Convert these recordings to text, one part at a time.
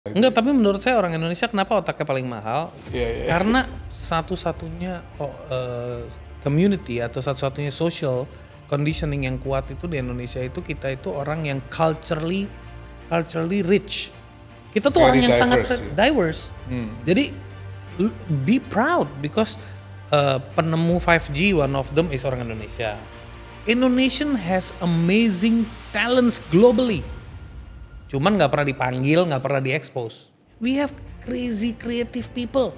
Enggak, tapi menurut saya orang Indonesia kenapa otaknya paling mahal? Iya. Karena satu-satunya community atau satu-satunya social conditioning yang kuat itu di Indonesia itu kita itu orang yang culturally rich. Kita tuh Very orang yang diverse, sangat diverse. Jadi be proud because penemu 5G one of them is orang Indonesia. Indonesian has amazing talents globally. Cuman nggak pernah dipanggil, nggak pernah diekspos. We have crazy creative people.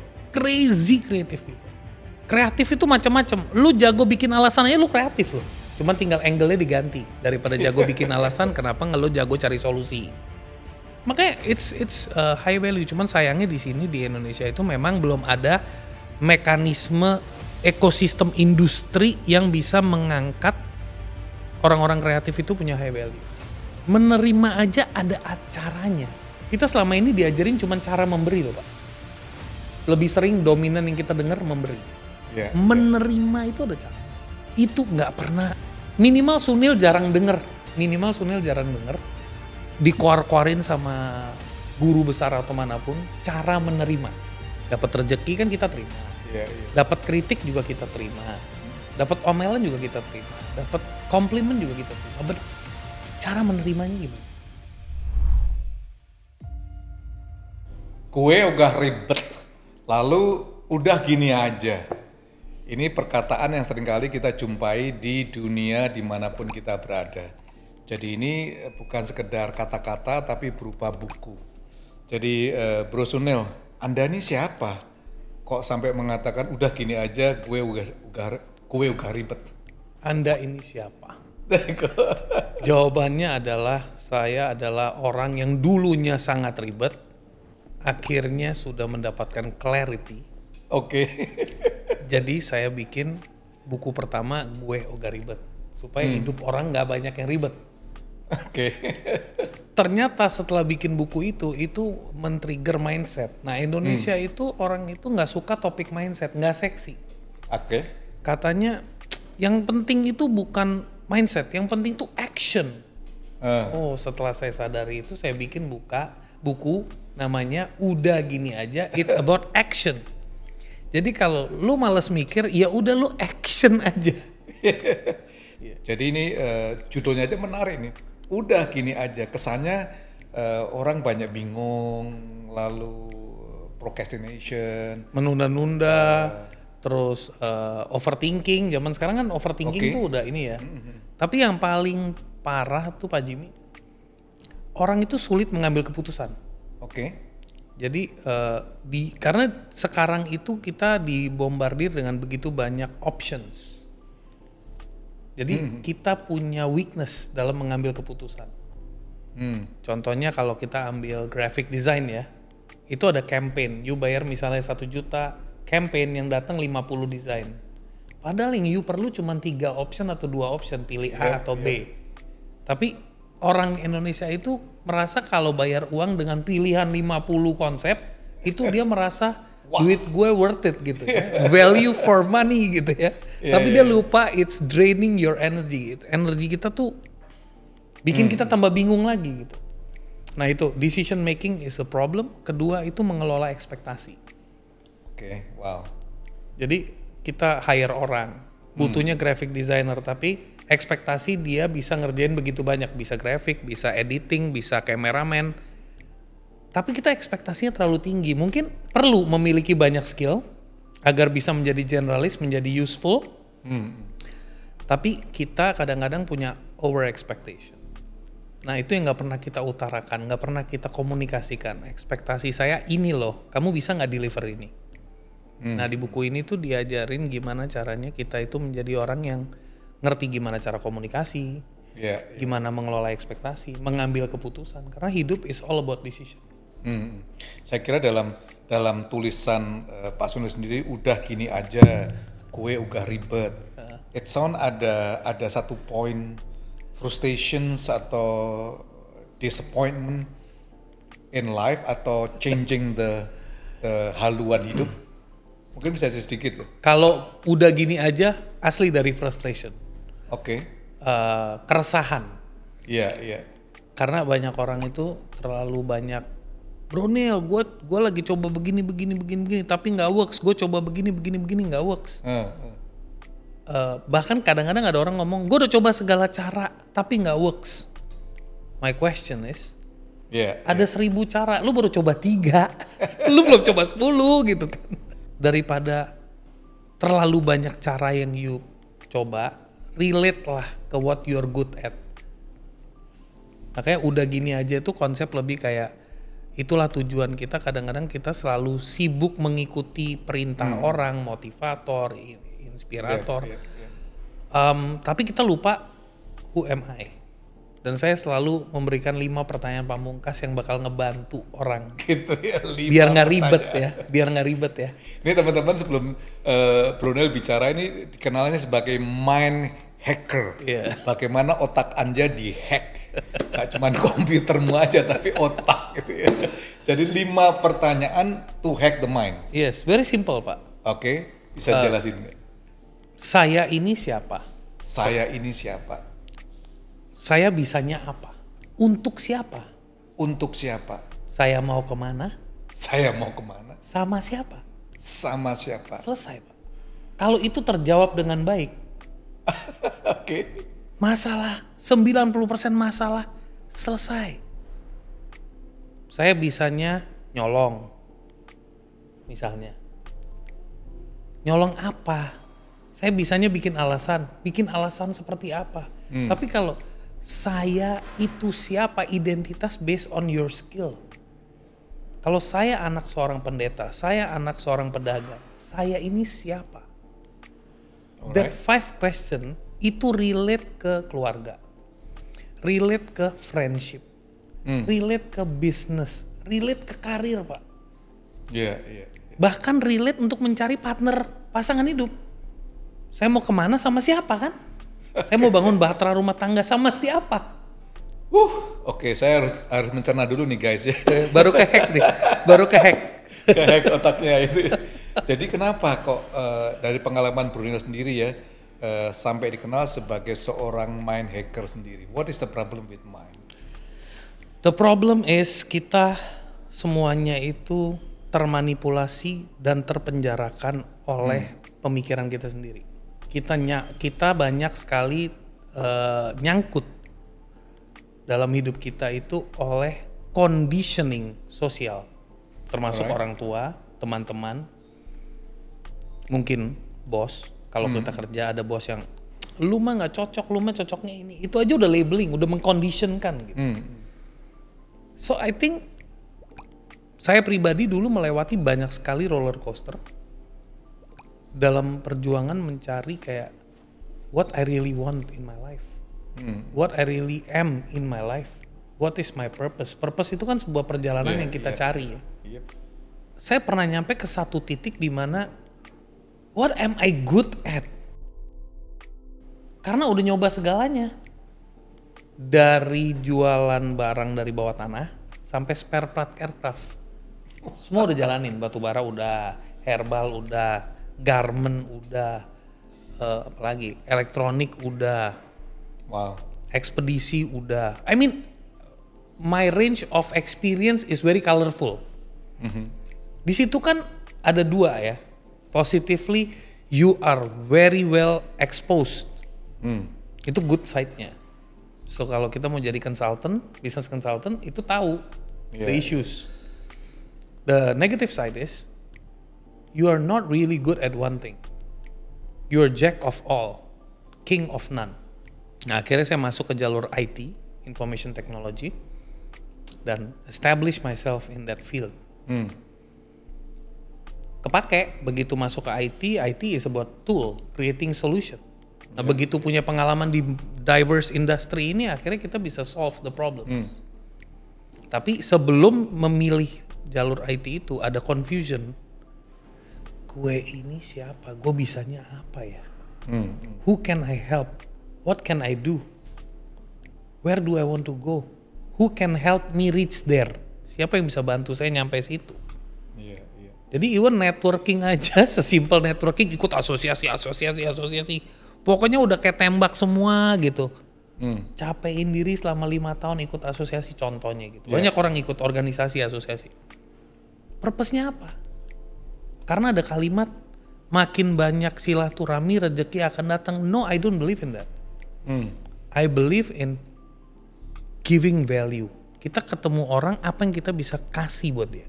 Kreatif itu macam-macam. Lu jago bikin alasan aja lu kreatif loh. Cuman tinggal angle-nya diganti. Daripada jago bikin alasan, kenapa nggak lu jago cari solusi. Makanya it's high value. Cuman sayangnya di sini di Indonesia itu memang belum ada mekanisme ekosistem industri yang bisa mengangkat orang-orang kreatif itu punya high value. Menerima aja ada acaranya. Kita selama ini diajarin cuma cara memberi loh Pak. Lebih sering dominan yang kita dengar memberi. Menerima itu ada cara. Itu nggak pernah. Minimal Sunil jarang denger. Dikoar-koarin sama guru besar atau manapun. Cara menerima. Dapat rezeki kan kita terima. Dapat kritik juga kita terima. Dapat omelan juga kita terima. Dapat komplimen juga kita terima. Cara menerimanya gimana? Kue udah ribet, lalu udah gini aja. Ini perkataan yang seringkali kita jumpai di dunia dimanapun kita berada. Jadi ini bukan sekedar kata-kata tapi berupa buku. Jadi Bro Sunil, Anda ini siapa? Kok sampai mengatakan udah gini aja, kue udah ribet? Anda ini siapa? Jawabannya adalah saya adalah orang yang dulunya sangat ribet, akhirnya sudah mendapatkan clarity. Oke. Jadi saya bikin buku pertama gue ogah ribet supaya hidup orang nggak banyak yang ribet. Oke. Ternyata setelah bikin buku itu men-trigger mindset. Nah Indonesia itu orang itu nggak suka topik mindset, nggak seksi. Oke. Katanya yang penting itu bukan mindset, yang penting tuh action. Oh, setelah saya sadari itu saya bikin buku namanya Udah Gini Aja, It's About Action. Jadi kalau lu males mikir, ya udah lu action aja. Jadi ini judulnya aja menarik nih. Udah gini aja, kesannya orang banyak bingung, lalu procrastination, menunda-nunda. Terus overthinking, zaman sekarang kan overthinking tuh udah ini ya. Tapi yang paling parah tuh Pak Jimmy, orang itu sulit mengambil keputusan. Jadi karena sekarang itu kita dibombardir dengan begitu banyak options. Jadi kita punya weakness dalam mengambil keputusan. Contohnya kalau kita ambil graphic design ya, itu ada campaign, you bayar misalnya 1 juta, campaign yang datang 50 desain. Padahal yang you perlu cuma 3 option atau 2 option, pilih A atau B. Tapi orang Indonesia itu merasa kalau bayar uang dengan pilihan 50 konsep, itu dia merasa duit gue worth it gitu ya. Value for money gitu ya. Tapi dia lupa it's draining your energy. Energi kita tuh bikin kita tambah bingung lagi gitu. Nah itu, decision making is a problem. Kedua itu mengelola ekspektasi. Wow. Jadi kita hire orang, butuhnya graphic designer, tapi ekspektasi dia bisa ngerjain begitu banyak, bisa graphic, bisa editing, bisa cameraman. Tapi kita ekspektasinya terlalu tinggi. Mungkin perlu memiliki banyak skill agar bisa menjadi generalis, menjadi useful. Tapi kita kadang-kadang punya over expectation. Nah itu yang nggak pernah kita utarakan, nggak pernah kita komunikasikan. Ekspektasi saya ini loh, kamu bisa nggak deliver ini? Nah di buku ini tuh diajarin gimana caranya kita itu menjadi orang yang ngerti gimana cara komunikasi, gimana mengelola ekspektasi, mengambil keputusan. Karena hidup is all about decision. Saya kira dalam tulisan Pak Sunil sendiri udah gini aja, kue udah ribet. It sound ada satu poin frustrations atau disappointment in life atau changing the haluan hidup. Mungkin bisa sedikit ya? Kalau udah gini aja, asli dari frustration. Keresahan. Iya. Karena banyak orang itu terlalu banyak Bro Neil, gue lagi coba begini, tapi nggak works. Gue coba begini, nggak works. Bahkan kadang-kadang ada orang ngomong, gue udah coba segala cara, tapi nggak works. My question is, ada 1.000 cara, lu baru coba 3, lu belum coba 10 gitu kan. Daripada terlalu banyak cara yang you coba, relate lah ke what you're good at. Makanya udah gini aja tuh konsep lebih kayak, itulah tujuan kita. Kadang-kadang kita selalu sibuk mengikuti perintah orang, motivator, inspirator. Tapi kita lupa who am I. Dan saya selalu memberikan 5 pertanyaan pamungkas yang bakal ngebantu orang. Gitu ya, biar nggak ribet ya. Ini teman-teman sebelum Bro Neil bicara, ini dikenalnya sebagai mind hacker. Bagaimana otak Anda dihack. Gak cuma komputermu aja, tapi otak gitu ya. Jadi 5 pertanyaan to hack the mind. Yes, very simple Pak. Oke, bisa jelasin nggak? Saya ini siapa? Saya ini siapa? Saya bisanya apa? Untuk siapa? Untuk siapa? Saya mau kemana? Saya mau kemana? Sama siapa? Sama siapa? Selesai Pak. Kalau itu terjawab dengan baik, Oke. masalah, 90% masalah selesai. Saya bisanya nyolong, misalnya. Nyolong apa? Saya bisanya bikin alasan seperti apa? Tapi kalau saya itu siapa, identitas based on your skill. Kalau saya anak seorang pendeta, saya anak seorang pedagang, saya ini siapa? That 5 question itu relate ke keluarga, relate ke friendship, relate ke business, relate ke karir Pak. Bahkan relate untuk mencari partner pasangan hidup. Saya mau kemana sama siapa kan? Saya mau bangun bahtera rumah tangga sama siapa? Oke, saya harus mencerna dulu nih guys ya. Baru ke-hack nih, baru ke-hack. Ke-hack otaknya itu. Jadi kenapa kok dari pengalaman Bro Neil sendiri ya, sampai dikenal sebagai seorang mind hacker sendiri? What is the problem with mind? The problem is kita semuanya itu termanipulasi dan terpenjarakan oleh pemikiran kita sendiri. Kita banyak sekali nyangkut dalam hidup kita itu oleh conditioning sosial, termasuk orang tua, teman-teman, mungkin bos. Kalau kita kerja ada bos yang lu mah nggak cocok, lu mah cocoknya ini, itu aja udah labeling, udah mengconditionkan gitu. So I think saya pribadi dulu melewati banyak sekali roller coaster dalam perjuangan mencari kayak what I really want in my life, what I really am in my life, what is my purpose. Purpose itu kan sebuah perjalanan yang kita cari ya. Saya pernah nyampe ke satu titik di mana what am I good at? Karena udah nyoba segalanya. Dari jualan barang dari bawah tanah sampai spare part aircraft. Semua udah jalanin, batubara udah, herbal udah, garment udah, apalagi elektronik udah, ekspedisi udah. I mean, my range of experience is very colorful. Di situ kan ada 2 ya. Positively, you are very well exposed. Itu good side-nya. So kalau kita mau jadi consultant, business consultant, itu tahu the issues. The negative side is, you are not really good at one thing. You are jack of all, king of none. Nah akhirnya saya masuk ke jalur IT, information technology, dan establish myself in that field. Kepake, begitu masuk ke IT is about tool, creating solution. Nah begitu punya pengalaman di diverse industry ini, akhirnya kita bisa solve the problem. Tapi sebelum memilih jalur IT itu ada confusion. Gue ini siapa? Gue bisanya apa ya? Who can I help? What can I do? Where do I want to go? Who can help me reach there? Siapa yang bisa bantu saya nyampe situ? Jadi even networking aja, sesimpel networking, ikut asosiasi. Pokoknya udah kayak tembak semua gitu. Capein diri selama 5 tahun ikut asosiasi contohnya gitu. Banyak orang ikut organisasi asosiasi. Purpose-nya apa? Karena ada kalimat makin banyak silaturahmi rezeki akan datang. No, I don't believe in that. I believe in giving value. Kita ketemu orang, apa yang kita bisa kasih buat dia.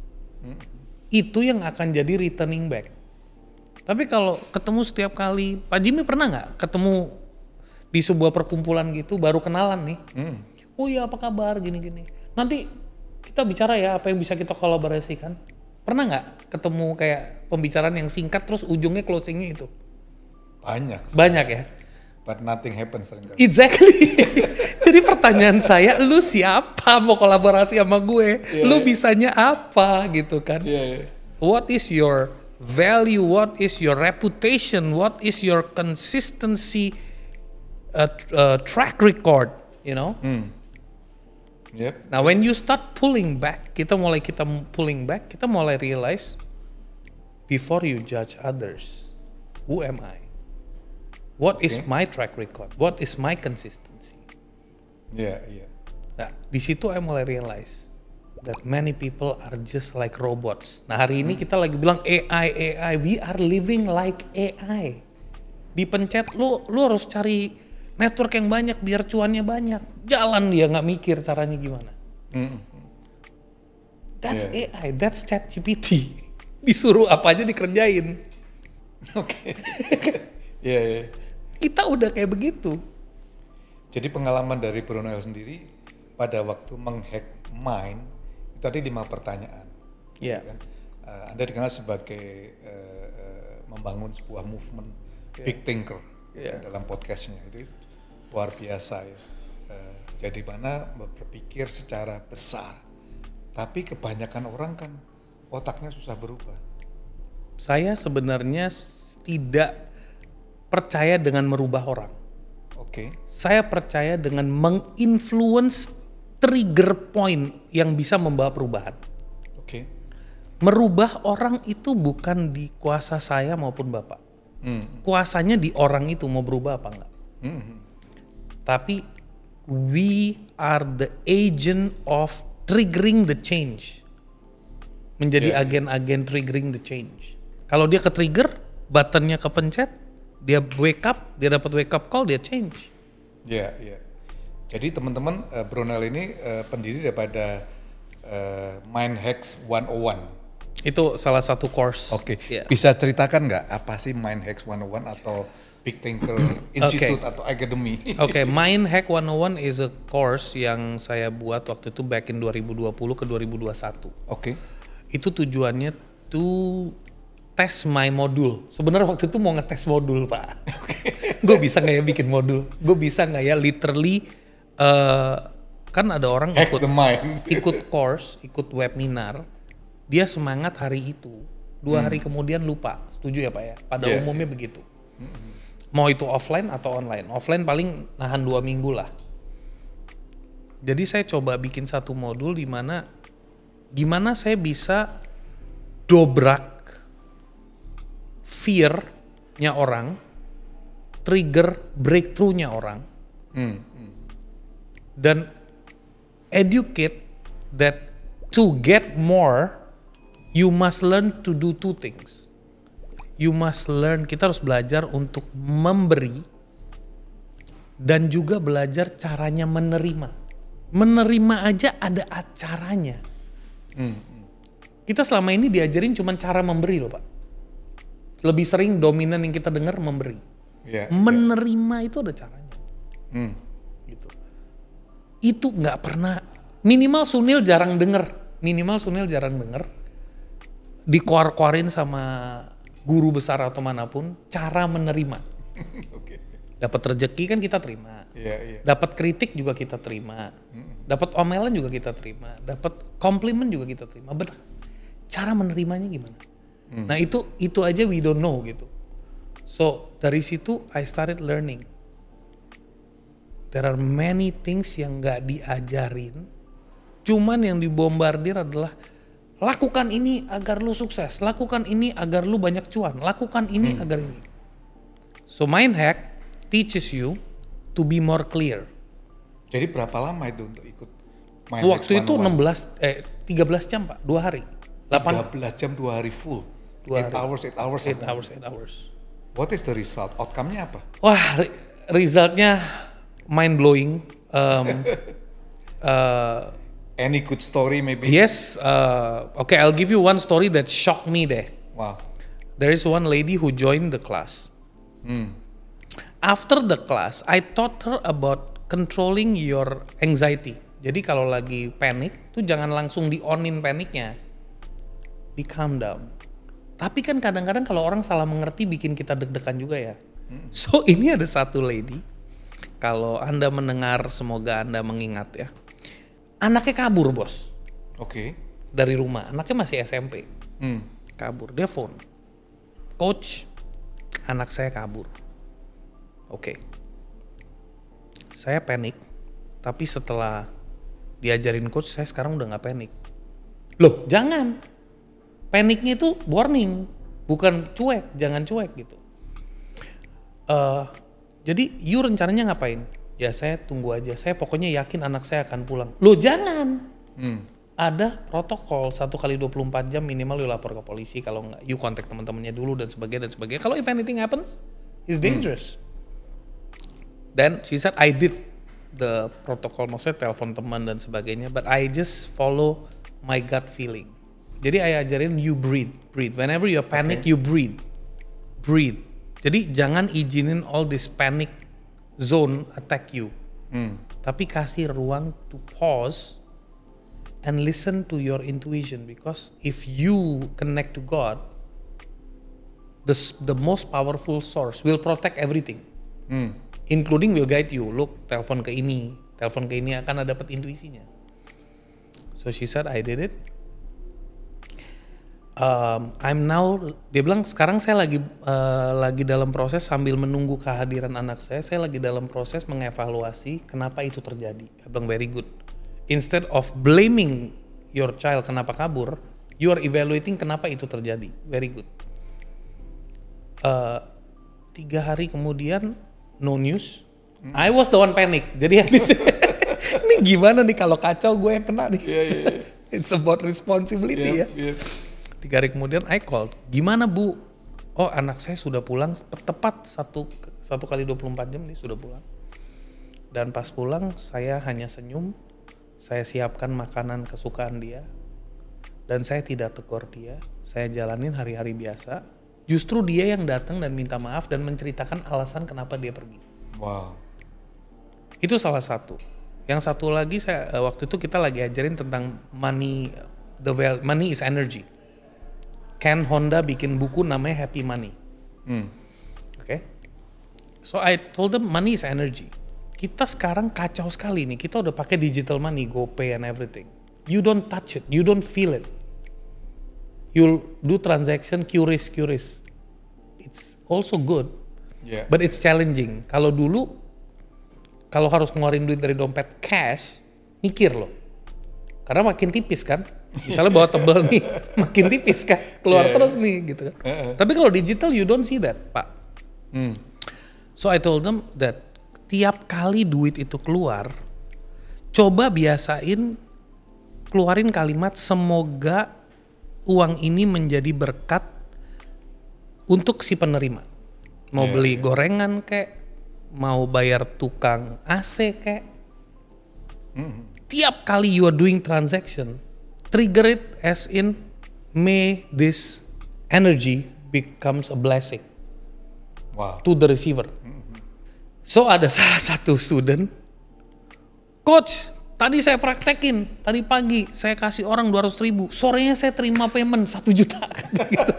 Itu yang akan jadi returning back. Tapi kalau ketemu setiap kali, Pak Jimmy pernah nggak ketemu di sebuah perkumpulan gitu, baru kenalan nih. Oh iya apa kabar, gini-gini. Nanti kita bicara ya apa yang bisa kita kolaborasikan. Pernah nggak ketemu kayak pembicaraan yang singkat terus ujungnya closingnya itu? Banyak ya? But nothing happens seringkali. Exactly. Jadi pertanyaan saya, lu siapa mau kolaborasi sama gue? Lu bisanya apa gitu kan? What is your value? What is your reputation? What is your consistency track record? You know? Now when you start pulling back, kita mulai realize before you judge others, who am I? What is my track record? What is my consistency? Nah, di situ I mulai realize that many people are just like robots. Nah, hari ini kita lagi bilang AI. We are living like AI. Dipencet, lu harus cari network yang banyak biar cuannya banyak. Jalan dia nggak mikir caranya gimana. That's AI, that's ChatGPT. Disuruh apa aja dikerjain. Kita udah kayak begitu. Jadi pengalaman dari Brunel sendiri pada waktu menghack mind itu tadi 5 pertanyaan. Kan? Anda dikenal sebagai membangun sebuah movement big thinker dalam podcastnya itu luar biasa ya. Jadi mana berpikir secara besar, tapi kebanyakan orang kan otaknya susah berubah. Saya sebenarnya tidak percaya dengan merubah orang. Saya percaya dengan menginfluence trigger point yang bisa membawa perubahan. Merubah orang itu bukan di kuasa saya maupun Bapak. Kuasanya di orang itu mau berubah apa enggak. Tapi we are the agent of triggering the change. Menjadi agen-agen triggering the change. Kalau dia ke-trigger, buttonnya kepencet, dia wake up, dia dapat wake up call, dia change. Jadi teman-teman, Brunel ini pendiri daripada Mind Hacks 101. Itu salah satu course. Bisa ceritakan nggak apa sih Mind Hacks 101 atau Big Thinker Institute atau Academy? Mind Hack 101 is a course yang saya buat waktu itu back in 2020 ke 2021. Itu tujuannya tes my modul. Sebenarnya waktu itu mau ngetes modul, Pak. Gue bisa nggak ya bikin modul? Gue bisa nggak ya literally kan ada orang ikut course, ikut webinar, dia semangat hari itu, 2 hari kemudian lupa. Setuju ya Pak ya? Pada umumnya begitu. Mau itu offline atau online. Offline paling nahan 2 minggu lah. Jadi saya coba bikin satu modul di mana gimana saya bisa dobrak fear-nya orang, trigger breakthrough-nya orang, dan educate that to get more, you must learn to do 2 things. You must learn, kita harus belajar untuk memberi, dan juga belajar caranya menerima. Menerima aja ada acaranya. Kita selama ini diajarin cuma cara memberi loh Pak. Lebih sering dominan yang kita dengar memberi. Menerima itu ada caranya. Gitu. Itu nggak pernah. Minimal Sunil jarang denger. Dikoar-koarin sama guru besar atau manapun cara menerima. Dapat rezeki kan kita terima. Dapat kritik juga kita terima. Dapat omelan juga kita terima. Dapat komplimen juga kita terima. Benar. Cara menerimanya gimana? Nah itu aja we don't know gitu. So dari situ I started learning. There are many things yang gak diajarin. Cuman yang dibombardir adalah lakukan ini agar lu sukses. Lakukan ini agar lu banyak cuan. Lakukan ini agar ini. So Mind Hack teaches you to be more clear. Jadi berapa lama itu untuk ikut main Waktu itu H101? 13 jam Pak, 2 hari. 13 jam 2 hari full. 8 hours. 8 hours. What is the result? Outcome-nya apa? Wah, resultnya mind blowing. Any good story maybe? Yes, okay, I'll give you one story that shocked me deh. Wow. There is one lady who joined the class. After the class, I taught her about controlling your anxiety. Jadi kalau lagi panik, tuh jangan langsung di-on-in paniknya. Di calm down. Tapi kan kadang-kadang kalau orang salah mengerti bikin kita deg-degan juga ya. So ini ada satu lady, kalau Anda mendengar semoga Anda mengingat ya. Anaknya kabur bos. Oke. Dari rumah, anaknya masih SMP. Kabur, dia phone. Coach, anak saya kabur. Oke. Saya panik, tapi setelah diajarin coach, saya sekarang udah gak panik. Loh, jangan. Paniknya itu warning, bukan cuek, jangan cuek gitu. Jadi, you rencananya ngapain? Ya saya tunggu aja, saya pokoknya yakin anak saya akan pulang. Loh jangan. Ada protokol 1x24 jam minimal you lapor ke polisi, kalau nggak you kontak teman-temannya dulu dan sebagainya. Kalau if anything happens, it's dangerous. Then she said I did the protokol, maksudnya telepon teman dan sebagainya, but I just follow my gut feeling. Jadi I ajarin you breathe. Whenever you panic, you breathe. Jadi jangan izinin all this panic zone attack you. Tapi kasih ruang to pause and listen to your intuition, because if you connect to God, the most powerful source will protect everything. Including will guide you. Look, telepon ke ini akan dapat intuisinya. So she said I did it. I'm now, dia bilang sekarang saya lagi dalam proses sambil menunggu kehadiran anak saya lagi dalam proses mengevaluasi kenapa itu terjadi. Dia bilang very good. Instead of blaming your child kenapa kabur, you are evaluating kenapa itu terjadi. Very good. 3 hari kemudian no news. I was the one panic. Jadi ini gimana nih kalau kacau gue yang kena nih. It's about responsibility ya. 3 hari kemudian I called. Gimana Bu? Oh anak saya sudah pulang tepat 1x24 jam nih sudah pulang. Dan pas pulang saya hanya senyum. Saya siapkan makanan kesukaan dia. Dan saya tidak tegur dia. Saya jalanin hari-hari biasa. Justru dia yang datang dan minta maaf dan menceritakan alasan kenapa dia pergi. Wow. Itu salah satu. Yang satu lagi saya waktu itu kita lagi ajarin tentang money is energy. Ken Honda bikin buku namanya Happy Money. Okay? So I told them money is energy. Kita sekarang kacau sekali nih. Kita udah pakai digital money, GoPay and everything. You don't touch it, you don't feel it. You'll do transaction QRIS. It's also good, but it's challenging. Kalau dulu, kalau harus ngeluarin duit dari dompet cash, mikir loh. Karena makin tipis kan. Misalnya bawa tebel nih, makin tipis kan. Keluar terus nih gitu kan. Tapi kalau digital you don't see that, Pak. So I told them that tiap kali duit itu keluar, coba biasain keluarin kalimat semoga uang ini menjadi berkat untuk si penerima. Mau beli gorengan kek, mau bayar tukang AC kek. Tiap kali you are doing transaction, trigger it as in may this energy becomes a blessing to the receiver. So ada salah satu student, Coach, tadi saya praktekin, tadi pagi saya kasih orang 200.000, sorenya saya terima payment 1 juta. Gitu.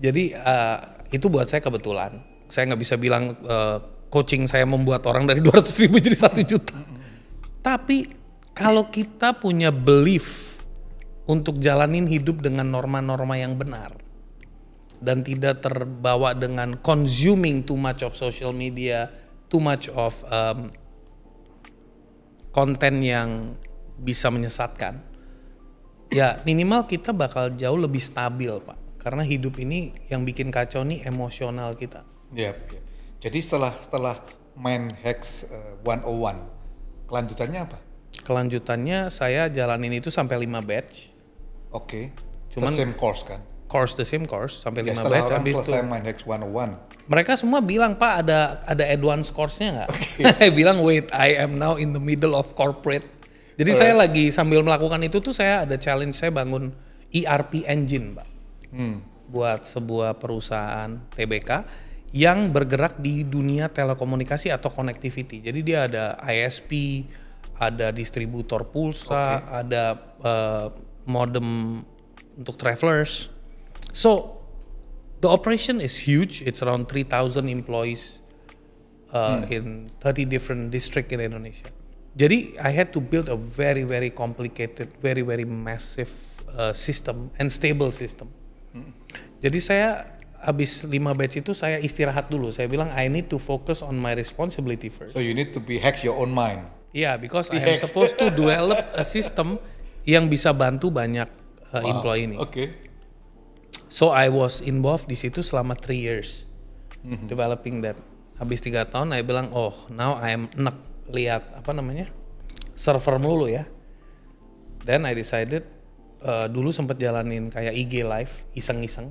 Jadi itu buat saya kebetulan. Saya nggak bisa bilang coaching saya membuat orang dari 200.000 jadi 1 juta. Tapi kalau kita punya belief untuk jalanin hidup dengan norma-norma yang benar dan tidak terbawa dengan consuming too much of social media, too much of konten yang bisa menyesatkan, ya minimal kita bakal jauh lebih stabil Pak. Karena hidup ini yang bikin kacau nih emosional kita. Jadi setelah Mind Hacks 101. Kelanjutannya apa? Kelanjutannya saya jalanin itu sampai 5 batch. Oke. Cuman The same course kan? The same course sampai 5 Setelah batch. orang Habis selesai itu Mind Hacks 101. mereka semua bilang, Pak ada advance course-nya nggak? Saya bilang wait, I am now in the middle of corporate. Jadi saya lagi sambil melakukan itu tuh saya ada challenge, saya bangun ERP engine, Pak. Buat sebuah perusahaan TBK yang bergerak di dunia telekomunikasi atau connectivity. Jadi dia ada ISP, ada distributor pulsa, ada modem untuk travelers. So the operation is huge. It's around 3,000 employees in 30 different district in Indonesia. Jadi I had to build a very very complicated, very very massive system and stable system. Jadi saya habis 5 batch itu saya istirahat dulu. Saya bilang I need to focus on my responsibility first. So you need to be hacks your own mind. Yeah, because I am supposed to develop a system yang bisa bantu banyak employee ini. So I was involved di situ selama 3 years developing that. Habis 3 tahun, I bilang, oh now I am enak lihat server melulu ya. Then I decided dulu sempat jalanin kayak IG live, iseng-iseng,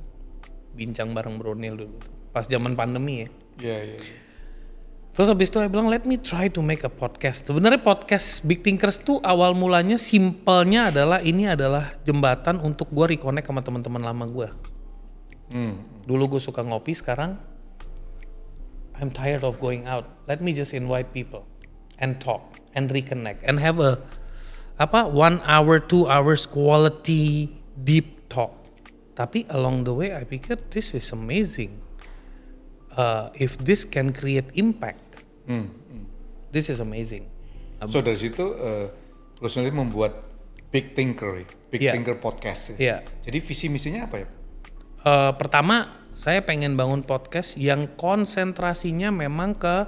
bincang bareng Bro Neil dulu, pas zaman pandemi ya. Yeah. Terus habis itu I bilang let me try to make a podcast. Sebenarnya podcast Big Thinkers tuh awal mulanya simpelnya adalah ini adalah jembatan untuk gue reconnect sama teman-teman lama gue. Dulu gue suka ngopi, sekarang I'm tired of going out. Let me just invite people and talk and reconnect and have a 1 hour 2 hours quality deep talk. Tapi along the way I pikir this is amazing. If this can create impact, this is amazing. So dari situ personally membuat Big Thinker podcast. Yeah. Jadi visi misinya apa ya? Pertama, saya pengen bangun podcast yang konsentrasinya memang ke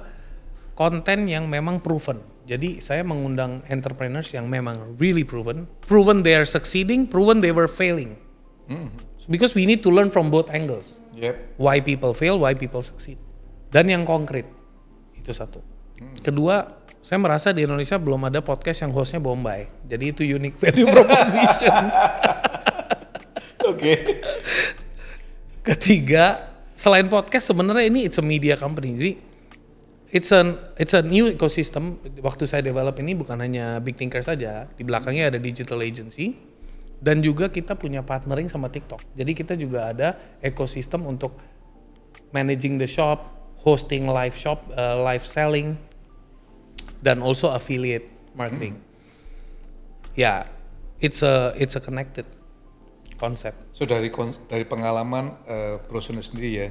konten yang memang proven. Jadi saya mengundang entrepreneurs yang memang really proven they are succeeding, proven they were failing. Because we need to learn from both angles. Yep. Why people fail, why people succeed. Dan yang konkret, itu satu. Kedua, saya merasa di Indonesia belum ada podcast yang hostnya Bombay. Jadi itu unique value proposition. Ketiga, selain podcast sebenarnya ini it's a media company. Jadi it's a new ecosystem. Waktu saya develop ini bukan hanya Big Thinker saja, di belakangnya ada digital agency dan juga kita punya partnering sama TikTok. Jadi kita juga ada ekosistem untuk managing the shop, hosting live shop, live selling, dan also affiliate marketing. Ya, it's a connected concept. So dari pengalaman perusahaan sendiri ya,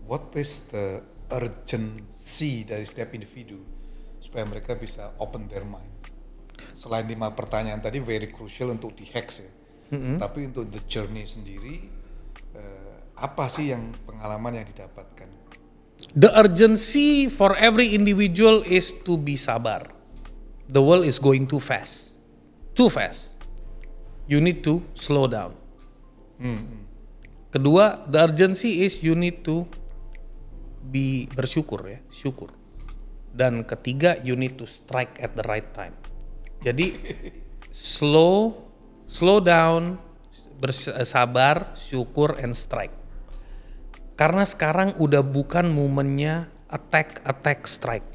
what is the urgency dari setiap individu supaya mereka bisa open their minds? Selain 5 pertanyaan tadi very crucial untuk di hacks ya, tapi untuk the journey sendiri apa sih yang pengalaman yang didapatkan? The urgency for every individual is to be sabar. The world is going too fast. You need to slow down. Kedua, the urgency is you need to be bersyukur ya, syukur. Dan ketiga, you need to strike at the right time. Jadi slow down, sabar, syukur, and strike. Karena sekarang udah bukan momennya attack, strike.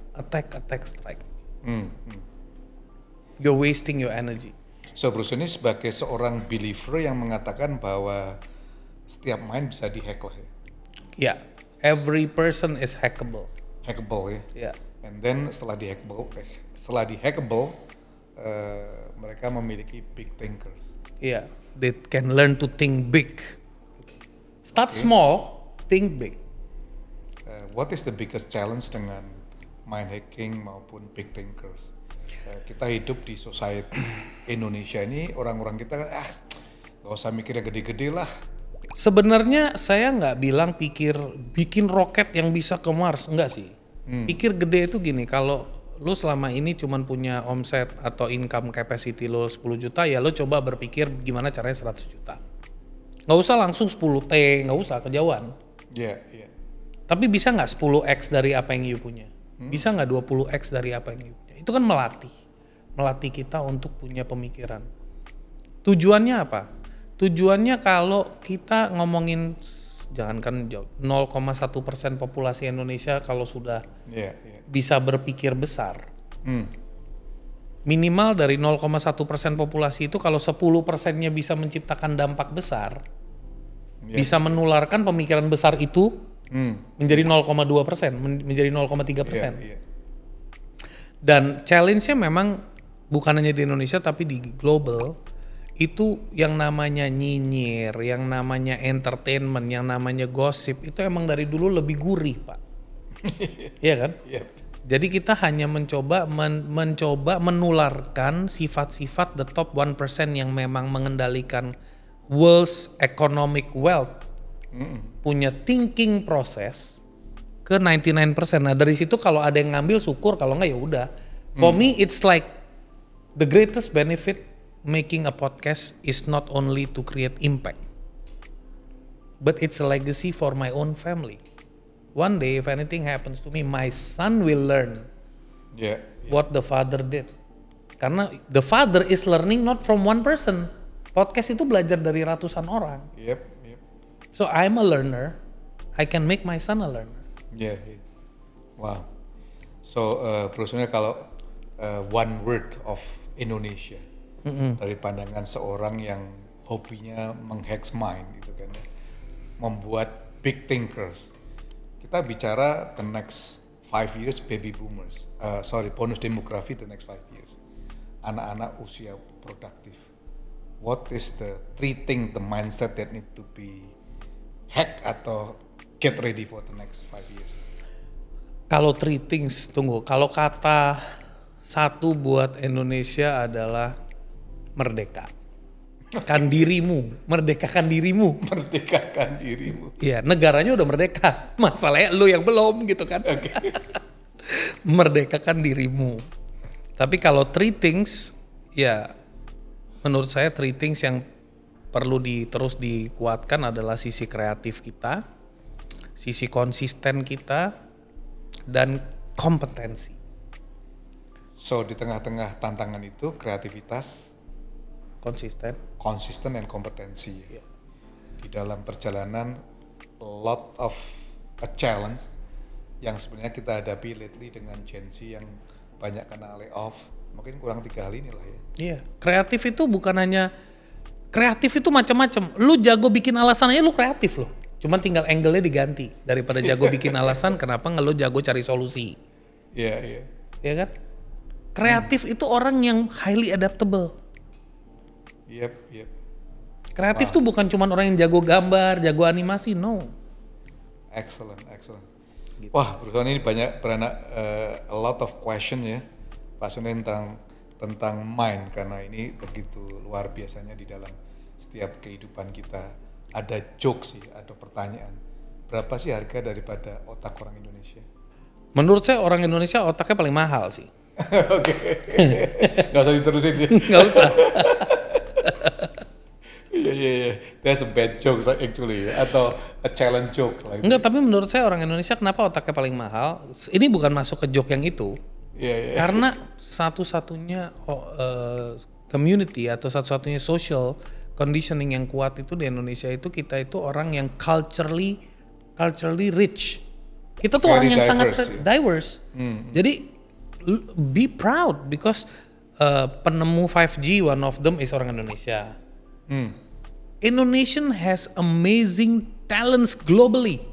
You're wasting your energy. So Bruce ini sebagai seorang believer yang mengatakan bahwa setiap mind bisa dihack lah ya? Ya, every person is hackable. Hackable ya? Yeah. And then setelah dihackable, mereka memiliki big thinkers. Yeah, they can learn to think big. Start small, think big. What is the biggest challenge dengan mind hacking maupun big thinkers? Kita hidup di society Indonesia ini, orang-orang kita kan gak usah mikir yang gede-gede lah. Sebenarnya saya nggak bilang bikin roket yang bisa ke Mars, enggak sih. Pikir gede itu gini, kalau lu selama ini cuman punya omset atau income capacity lu 10 juta, ya lu coba berpikir gimana caranya 100 juta. Nggak usah langsung 10T, nggak usah, kejauhan. Yeah. Tapi bisa nggak 10x dari apa yang you punya? Bisa nggak 20x dari apa yang you punya? Itu kan melatih kita untuk punya pemikiran. Tujuannya apa? Tujuannya kalau kita ngomongin jangankan 0,1% populasi Indonesia kalau sudah bisa berpikir besar. Minimal dari 0,1% populasi itu kalau 10%-nya bisa menciptakan dampak besar, bisa menularkan pemikiran besar itu menjadi 0,2%, menjadi 0,3%. Dan challenge-nya memang bukan hanya di Indonesia tapi di global, itu yang namanya nyinyir, yang namanya entertainment, yang namanya gosip, itu emang dari dulu lebih gurih, Pak. Iya kan? Jadi kita hanya mencoba menularkan sifat-sifat the top 1% yang memang mengendalikan world's economic wealth, punya thinking process ke 99%. Nah dari situ kalau ada yang ngambil syukur, kalau enggak ya udah. For me it's like the greatest benefit making a podcast is not only to create impact, but it's a legacy for my own family. One day if anything happens to me, my son will learn what the father did. Karena the father is learning not from one person. Podcast itu belajar dari ratusan orang. So I'm a learner. I can make my son a learner. Wow. So Bruce-nya kalau one word of Indonesia dari pandangan seorang yang hobinya menghack mind gitu kan ya, membuat big thinkers. Kita bicara the next 5 years baby boomers, bonus demografi the next 5 years. Anak-anak usia produktif. What is the 3 things the mindset that need to be hack atau get ready for the next 5 years? Kalau 3 things, tunggu. Kalau kata satu buat Indonesia adalah merdeka. Merdekakan dirimu. Merdekakan dirimu. Iya, negaranya udah merdeka. Masalahnya lu yang belum gitu kan. Merdekakan dirimu. Tapi kalau 3 things, ya menurut saya 3 things yang perlu terus dikuatkan adalah sisi kreatif kita, sisi konsisten kita, dan kompetensi. So di tengah-tengah tantangan itu kreativitas, konsisten dan kompetensi. Di dalam perjalanan lot of a challenge yang sebenarnya kita hadapi lately dengan Gen Z yang banyak kena layoff, mungkin kurang 3 hal inilah ya. Iya, kreatif itu macam-macam. Lu jago bikin alasan aja lu kreatif loh. Cuman tinggal angle-nya diganti. Daripada jago bikin alasan, kenapa nggak lu jago cari solusi? Iya. Iya kan? Kreatif itu orang yang highly adaptable. Yep. Kreatif tuh bukan cuma orang yang jago gambar, jago animasi, no. Excellent. Gitu. Wah, Bro Sony ini banyak a lot of question ya, Pak Sony tentang mind, karena ini begitu luar biasanya di dalam setiap kehidupan kita. Ada joke sih, ada pertanyaan. Berapa sih harga daripada otak orang Indonesia? Menurut saya orang Indonesia otaknya paling mahal sih. Oke. Gak usah diterusin ya. Gak usah. Iya. That's a bad joke actually, atau a challenge joke. Enggak, tapi menurut saya orang Indonesia kenapa otaknya paling mahal? Ini bukan masuk ke joke yang itu. Iya. Karena satu-satunya community atau satu-satunya social conditioning yang kuat itu di Indonesia itu kita itu orang yang culturally rich. Kita tuh Very orang yang diverse, sangat ya. diverse. Jadi be proud because penemu 5G one of them is orang Indonesia. Indonesian has amazing talents globally.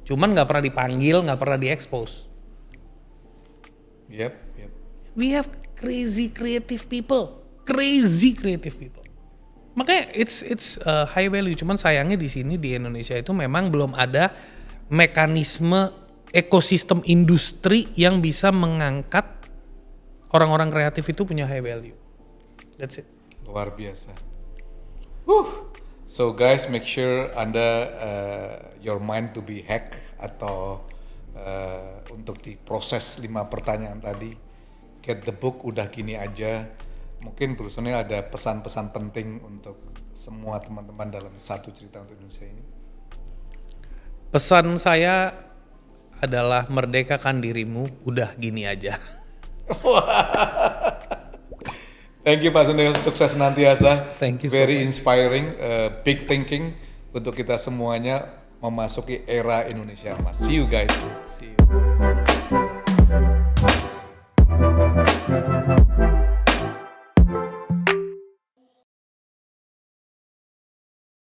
Cuman nggak pernah dipanggil, nggak pernah diekspos. Yep. We have crazy creative people. Makanya it's high value. Cuman sayangnya di sini di Indonesia itu memang belum ada mekanisme ekosistem industri yang bisa mengangkat orang-orang kreatif itu punya high value. That's it. Luar biasa. So guys, make sure Anda your mind to be hack atau untuk diproses 5 pertanyaan tadi. Get the book, udah gini aja. Mungkin Bro Sony ada pesan-pesan penting untuk semua teman-teman dalam satu cerita untuk Indonesia ini. Pesan saya adalah merdekakan dirimu, udah gini aja. Thank you Pak Sunil, sukses senantiasa. Thank you so Very much. inspiring, big thinking untuk kita semuanya memasuki era Indonesia Emas. See you guys. See you.